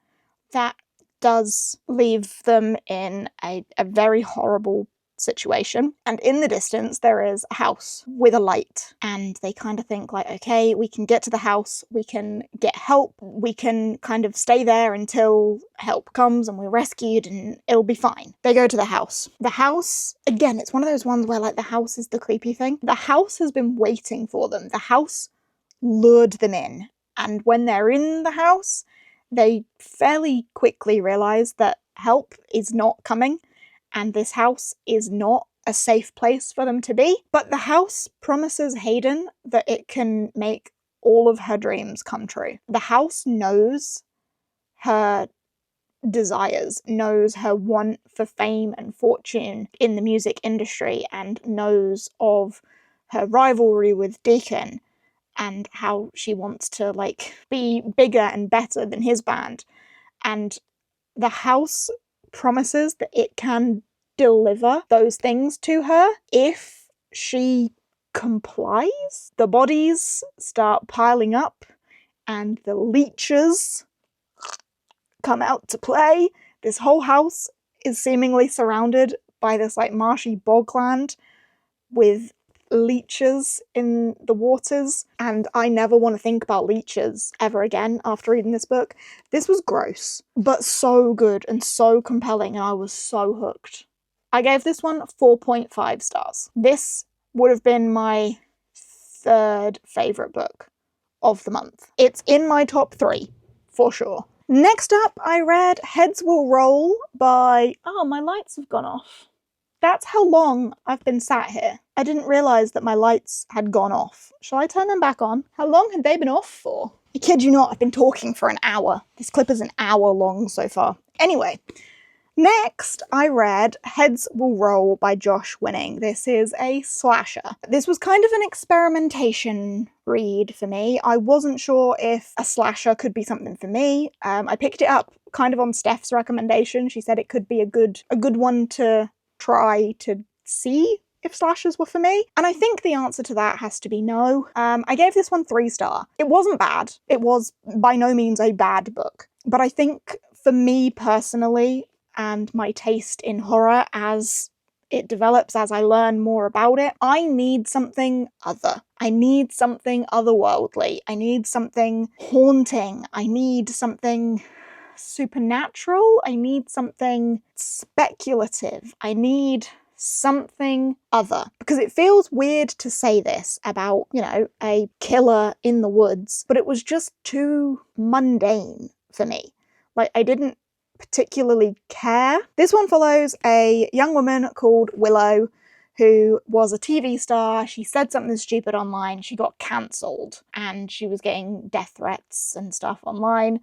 that does leave them in a very horrible situation. And in the distance there is a house with a light, and they kind of think like, okay, we can get to the house, we can get help, we can kind of stay there until help comes and we're rescued and it'll be fine. They go to the house. The house, again, it's one of those ones where the house is the creepy thing. The house has been waiting for them. The house lured them in, and when they're in the house, they fairly quickly realize that help is not coming, and this house is not a safe place for them to be. But the house promises Hayden that it can make all of her dreams come true. The house knows her desires, knows her want for fame and fortune in the music industry, and knows of her rivalry with Deacon and how she wants to, like, be bigger and better than his band. And the house promises that it can deliver those things to her if she complies. The bodies start piling up and the leeches come out to play. This whole house is seemingly surrounded by this, like, marshy bogland with leeches in the waters, and I never want to think about leeches ever again after reading this book. This was gross, but so good and so compelling, and I was so hooked. I gave this one 4.5 stars. This would have been my third favourite book of the month. It's in my top 3, for sure. Next up, I read Heads Will Roll by... Oh, my lights have gone off. That's how long I've been sat here. I didn't realise that my lights had gone off. Shall I turn them back on? How long had they been off for? I kid you not, I've been talking for an hour. This clip is an hour long so far. Anyway, next I read Heads Will Roll by Josh Winning. This is a slasher. This was kind of an experimentation read for me. I wasn't sure if a slasher could be something for me. I picked it up kind of on Steph's recommendation. She said it could be a good one to try to see if slashers were for me. And I think the answer to that has to be no. I gave this one 3 star. It wasn't bad. It was by no means a bad book. But I think for me personally, and my taste in horror as it develops, as I learn more about it, I need something other. I need something otherworldly. I need something haunting. I need something supernatural. I need something speculative. I need something other. Because it feels weird to say this about, you know, a killer in the woods, but it was just too mundane for me. Like, I didn't particularly care. This one follows a young woman called Willow who was a TV star. She said something stupid online, she got cancelled, and she was getting death threats and stuff online,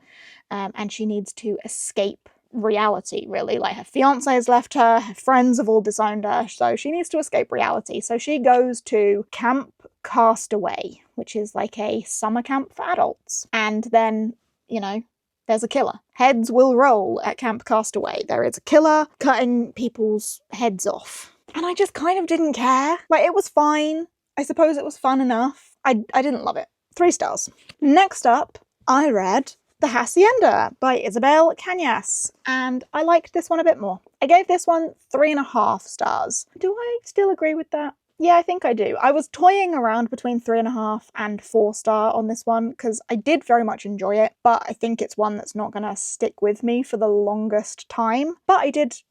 and she needs to escape reality, really. Like, her fiancé has left her, her friends have all disowned her, so she needs to escape reality. So she goes to Camp Castaway, which is like a summer camp for adults. And then, you know, there's a killer. Heads will roll at Camp Castaway. There is a killer cutting people's heads off. And I just kind of didn't care. Like, it was fine. I suppose it was fun enough. I didn't love it. 3 stars. Next up, I read The Hacienda by Isabel Cañas, and I liked this one a bit more. I gave this one 3.5 stars. Do I still agree with that? Yeah, I think I do. I was toying around between 3.5 and 4 star on this one because I did very much enjoy it, but I think it's one that's not going to stick with me for the longest time. But I did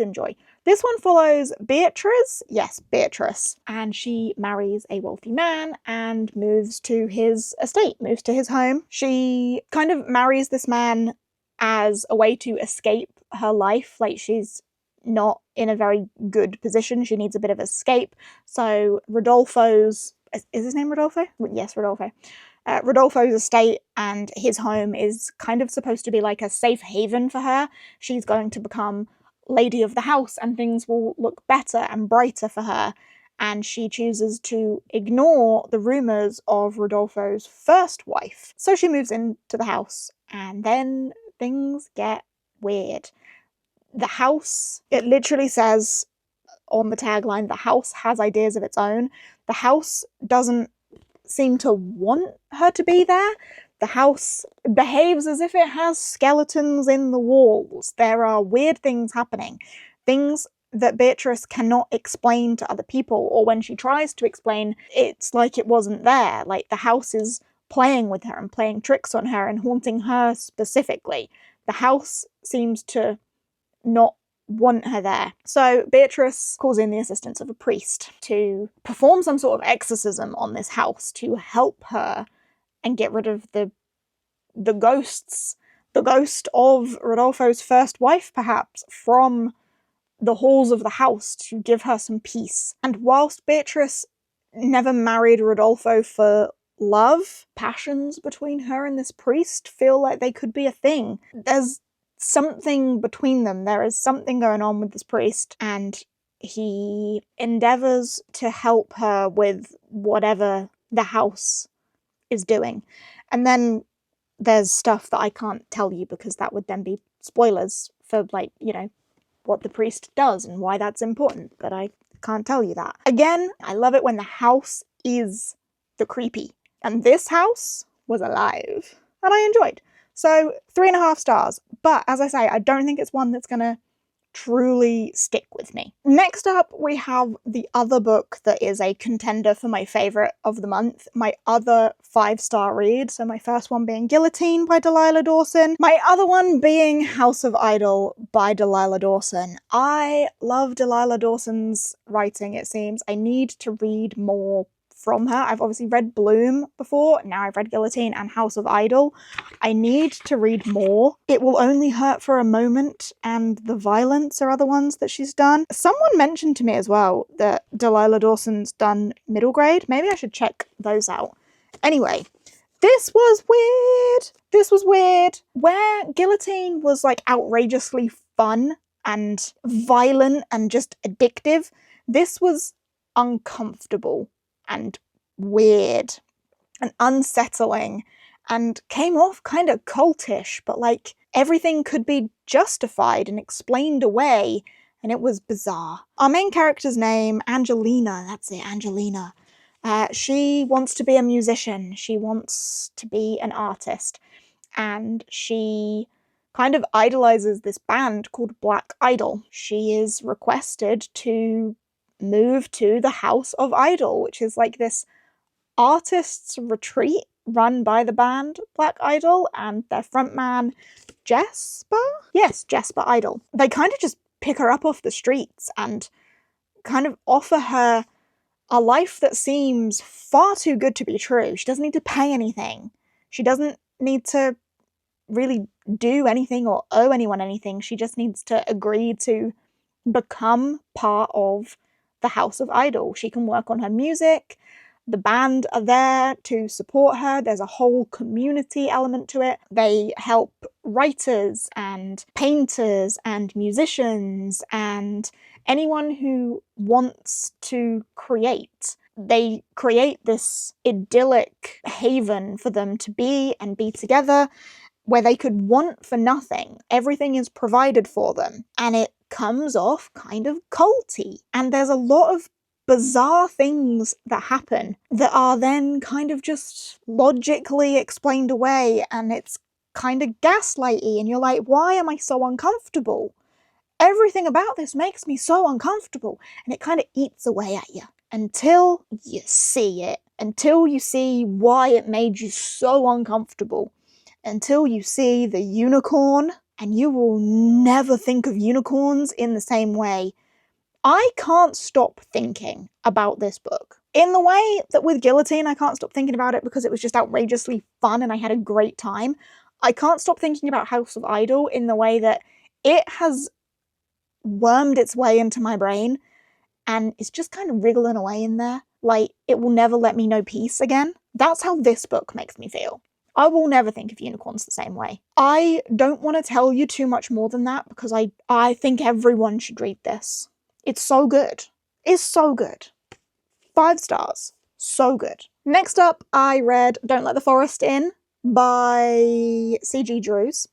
enjoy. This one follows Beatrice, yes, Beatrice, and she marries a wealthy man and moves to his estate, moves to his home. She kind of marries this man as a way to escape her life. Like, she's not in a very good position. She needs a bit of escape. So Rodolfo's... Is his name Rodolfo? Yes, Rodolfo. Rodolfo's estate and his home is kind of supposed to be like a safe haven for her. She's going to become lady of the house and things will look better and brighter for her. And she chooses to ignore the rumours of Rodolfo's first wife. So she moves into the house and then things get weird. The house, it literally says on the tagline, the house has ideas of its own. The house doesn't seem to want her to be there. The house behaves as if it has skeletons in the walls. There are weird things happening. Things that Beatrice cannot explain to other people, or when she tries to explain, it's like it wasn't there. Like, the house is playing with her and playing tricks on her and haunting her specifically. The house seems to not want her there. So Beatrice calls in the assistance of a priest to perform some sort of exorcism on this house to help her and get rid of the ghosts the ghost of Rodolfo's first wife, perhaps, from the halls of the house to give her some peace. And whilst Beatrice never married Rodolfo for love, passions between her and this priest feel like they could be a thing. There's something between them. There is something going on with this priest, and he endeavors to help her with whatever the house is doing. And then there's stuff that I can't tell you because that would then be spoilers for, like, you know, what the priest does and why that's important, but I can't tell you that. Again, I love it when the house is the creepy. And this house was alive. And I enjoyed. So 3.5 stars. But as I say, I don't think it's one that's gonna truly stick with me. Next up, we have the other book that is a contender for my favourite of the month, my other 5-star read. So my first one being Guillotine by Delilah Dawson, my other one being House of Idol by Delilah Dawson. I love Delilah Dawson's writing, it seems. I need to read more from her. I've obviously read Bloom before, now I've read Guillotine and House of Idol. I need to read more. It Will Only Hurt for a Moment and The Violence are other ones that she's done. Someone mentioned to me as well that Delilah Dawson's done middle grade. Maybe I should check those out. Anyway, this was weird. This was weird. Where Guillotine was like outrageously fun and violent and just addictive, this was uncomfortable and weird and unsettling and came off kind of cultish, but like everything could be justified and explained away, and it was bizarre. Our main character's name, Angelina, that's it, Angelina. She wants to be a musician, she wants to be an artist, and she kind of idolizes this band called Black Idol. She is requested to move to the House of Idol, which is like this artists' retreat run by the band Black Idol and their frontman Jesper? Yes, Jesper Idol. They kind of just pick her up off the streets and kind of offer her a life that seems far too good to be true. She doesn't need to pay anything. She doesn't need to really do anything or owe anyone anything. She just needs to agree to become part of the House of Idol. She can work on her music. The band are there to support her. There's a whole community element to it. They help writers and painters and musicians and anyone who wants to create. They create this idyllic haven for them to be and be together where they could want for nothing. Everything is provided for them. And it comes off kind of culty. And there's a lot of bizarre things that happen that are then kind of just logically explained away, and it's kind of gaslighty, and you're like, why am I so uncomfortable? Everything about this makes me so uncomfortable, and it kind of eats away at you until you see it, until you see why it made you so uncomfortable, until you see the unicorn, and you will never think of unicorns in the same way. I can't stop thinking about this book. In the way that with Guillotine, I can't stop thinking about it because it was just outrageously fun and I had a great time. I can't stop thinking about House of Idol in the way that it has wormed its way into my brain and it's just kind of wriggling away in there. Like, it will never let me know peace again. That's how this book makes me feel. I will never think of unicorns the same way. I don't want to tell you too much more than that because I think everyone should read this. It's so good. It's so good. 5 stars. So good. Next up, I read Don't Let the Forest In by C.G. Drews.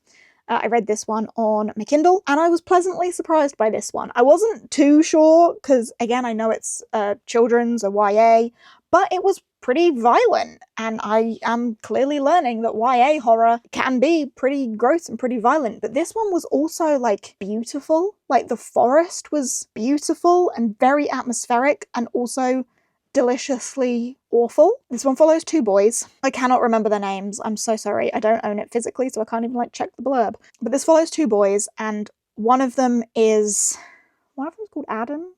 I read this one on my Kindle, and I was pleasantly surprised by this one. I wasn't too sure, because again, I know it's children's, a YA, but it was pretty violent, and I am clearly learning that YA horror can be pretty gross and pretty violent, but this one was also, like, beautiful. Like, the forest was beautiful and very atmospheric, and also deliciously awful. This one follows 2 boys. I cannot remember their names. I'm so sorry. I don't own it physically, so I can't even, like, check the blurb. But this follows 2 boys, and one of them is called Adam,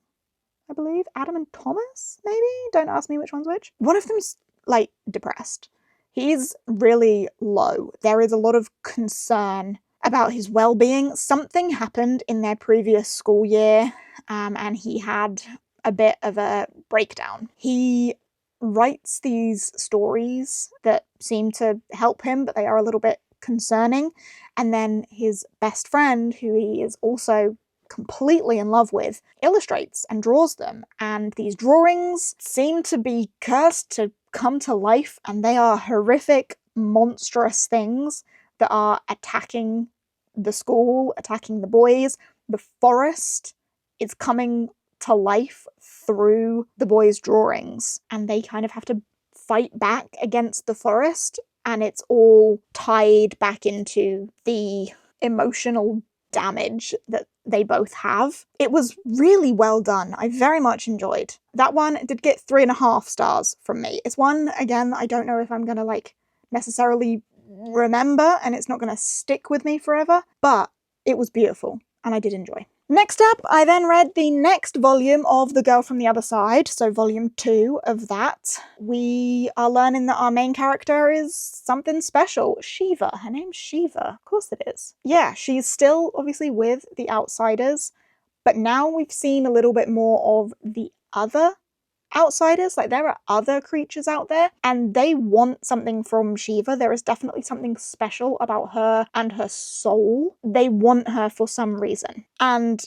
I believe. Adam and Thomas, maybe? Don't ask me which one's which. One of them's, like, depressed. He's really low. There is a lot of concern about his well-being. Something happened in their previous school year, and he had a bit of a breakdown. He writes these stories that seem to help him, but they are a little bit concerning. And then his best friend, who he is also completely in love with, illustrates and draws them. And these drawings seem to be cursed to come to life, and they are horrific, monstrous things that are attacking the school, attacking the boys. The forest is coming to life through the boys' drawings, and they kind of have to fight back against the forest, and it's all tied back into the emotional damage that they both have. It was really well done. I very much enjoyed. That one did get 3.5 stars from me. It's one, again, I don't know if I'm gonna necessarily remember, and it's not gonna stick with me forever, but it was beautiful and I did enjoy. Next up, I then read the next volume of The Girl from the Other Side, so volume 2 of that. We are learning that our main character is something special. Shiva. Her name's Shiva. Of course it is. Yeah, she's still obviously with the outsiders, but now we've seen a little bit more of the other outsiders. There are other creatures out there, and they want something from Shiva. There is definitely something special about her and her soul. They want her for some reason. And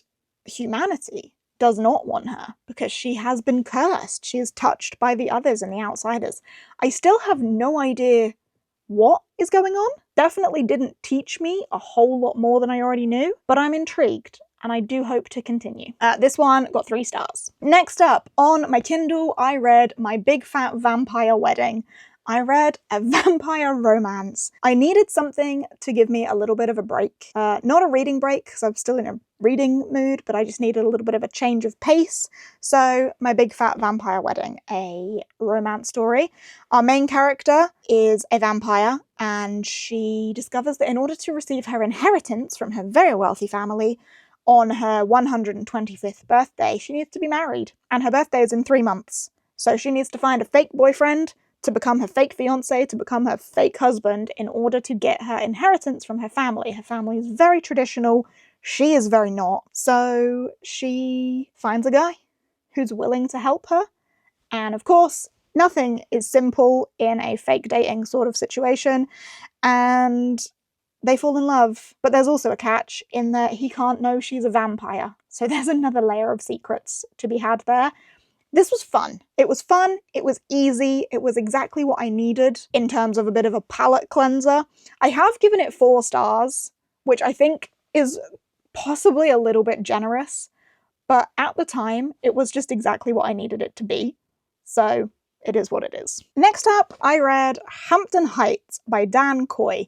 humanity does not want her because she has been cursed. She is touched by the others and the outsiders. I still have no idea what is going on. Definitely didn't teach me a whole lot more than I already knew, but I'm intrigued, and I do hope to continue. This one got 3 stars. Next up, on my Kindle, I read My Big Fat Vampire Wedding. I read a vampire romance. I needed something to give me a little bit of a break. Not a reading break, because I'm still in a reading mood, but I just needed a little bit of a change of pace. So, My Big Fat Vampire Wedding, a romance story. Our main character is a vampire, and she discovers that in order to receive her inheritance from her very wealthy family, on her 125th birthday, she needs to be married. And her birthday is in 3 months. So she needs to find a fake boyfriend to become her fake fiancé, to become her fake husband, in order to get her inheritance from her family. Her family is very traditional. She is very not. So she finds a guy who's willing to help her. And of course, nothing is simple in a fake dating sort of situation. And they fall in love, but there's also a catch in that he can't know she's a vampire. So there's another layer of secrets to be had there. This was fun. It was fun, it was easy, it was exactly what I needed in terms of a bit of a palate cleanser. I have given it 4 stars, which I think is possibly a little bit generous, but at the time, it was just exactly what I needed it to be. So it is what it is. Next up, I read Hampton Heights by Dan Coy.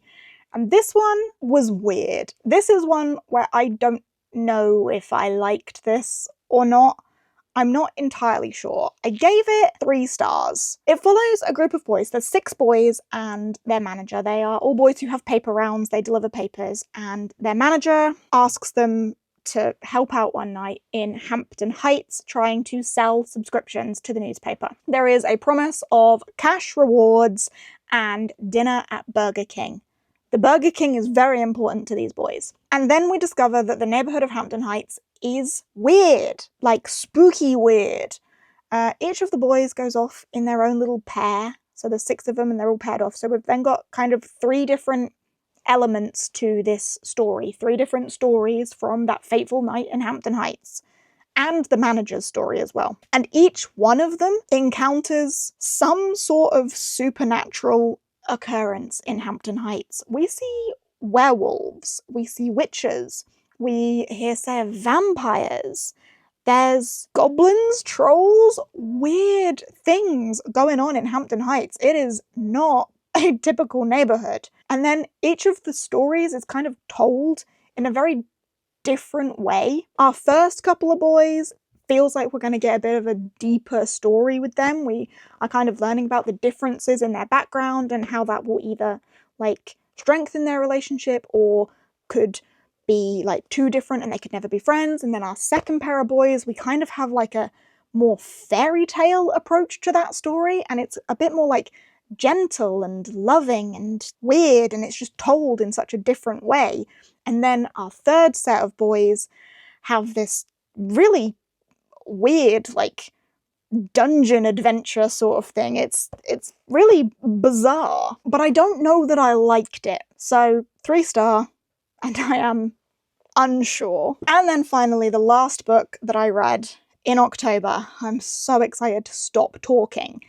And this one was weird. This is one where I don't know if I liked this or not. I'm not entirely sure. I gave it 3 stars. It follows a group of boys. There's 6 boys and their manager. They are all boys who have paper rounds. They deliver papers, and their manager asks them to help out one night in Hampton Heights trying to sell subscriptions to the newspaper. There is a promise of cash rewards and dinner at Burger King. The Burger King is very important to these boys. And then we discover that the neighborhood of Hampton Heights is weird, spooky weird. Each of the boys goes off in their own little pair. So there's 6 of them and they're all paired off. So we've then got kind of 3 different elements to this story. 3 different stories from that fateful night in Hampton Heights. And the manager's story as well. And each one of them encounters some sort of supernatural occurrence in Hampton Heights. We see werewolves, we see witches, we hear say of vampires, there's goblins, trolls, weird things going on in Hampton Heights. It is not a typical neighborhood. And then each of the stories is kind of told in a very different way. Our first couple of boys feels like we're going to get a bit of a deeper story with them. We are kind of learning about the differences in their background and how that will either strengthen their relationship or could be too different and they could never be friends. And then our second pair of boys, we kind of have a more fairy tale approach to that story, and it's a bit more gentle and loving and weird, and it's just told in such a different way. And then our third set of boys have this really weird, like, dungeon adventure sort of thing. It's really bizarre, but I don't know that I liked it. So 3-star, and I am unsure. And then finally, the last book that I read in October, I'm so excited to stop talking,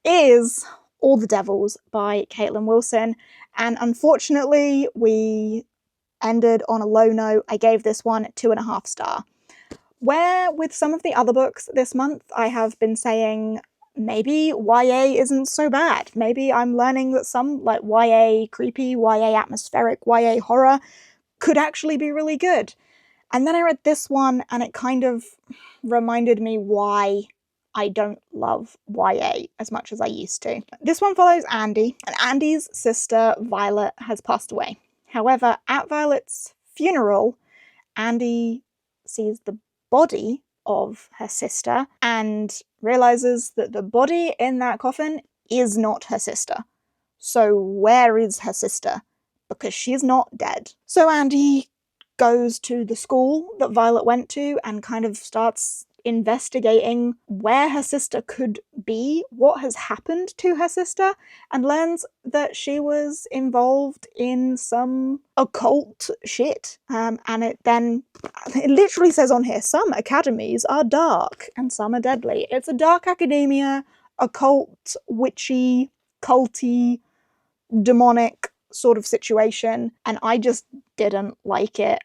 is All the Devils by Caitlin Wilson. And unfortunately, we ended on a low note. I gave this one 2.5 star. Where with some of the other books this month, I have been saying maybe YA isn't so bad. Maybe I'm learning that some, like, YA creepy, YA atmospheric, YA horror could actually be really good. And then I read this one and it kind of reminded me why I don't love YA as much as I used to. This one follows Andy, and Andy's sister Violet has passed away. However, at Violet's funeral, Andy sees the body of her sister and realizes that the body in that coffin is not her sister. So where is her sister? Because she's not dead. So Andy goes to the school that Violet went to and kind of starts investigating where her sister could be, what has happened to her sister, and learns that she was involved in some occult shit. And it literally says on here, some academies are dark and some are deadly. It's a dark academia, occult, witchy, culty, demonic sort of situation, and I just didn't like it.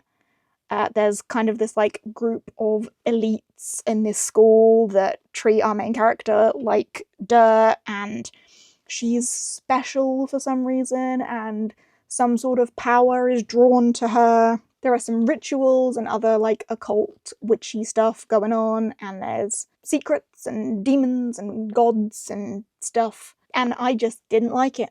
There's kind of this, like, group of elites in this school that treat our main character like dirt, and she's special for some reason, and some sort of power is drawn to her. There are some rituals and other, like, occult, witchy stuff going on, and there's secrets and demons and gods and stuff, and I just didn't like it.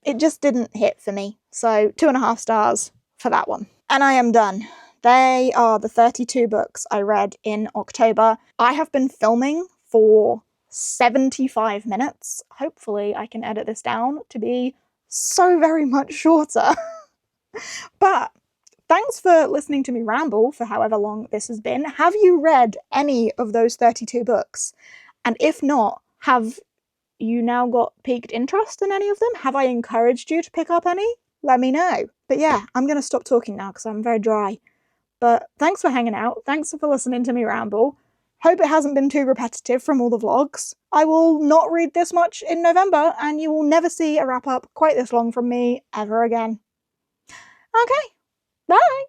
It just didn't hit for me. So 2.5 stars for that one. And I am done. They are the 32 books I read in October. I have been filming for 75 minutes. Hopefully I can edit this down to be so very much shorter. But thanks for listening to me ramble for however long this has been. Have you read any of those 32 books? And if not, have you now got piqued interest in any of them? Have I encouraged you to pick up any? Let me know. But yeah, I'm going to stop talking now because I'm very dry. But thanks for hanging out. Thanks for listening to me ramble. Hope it hasn't been too repetitive from all the vlogs. I will not read this much in November, and you will never see a wrap-up quite this long from me ever again. Okay, bye!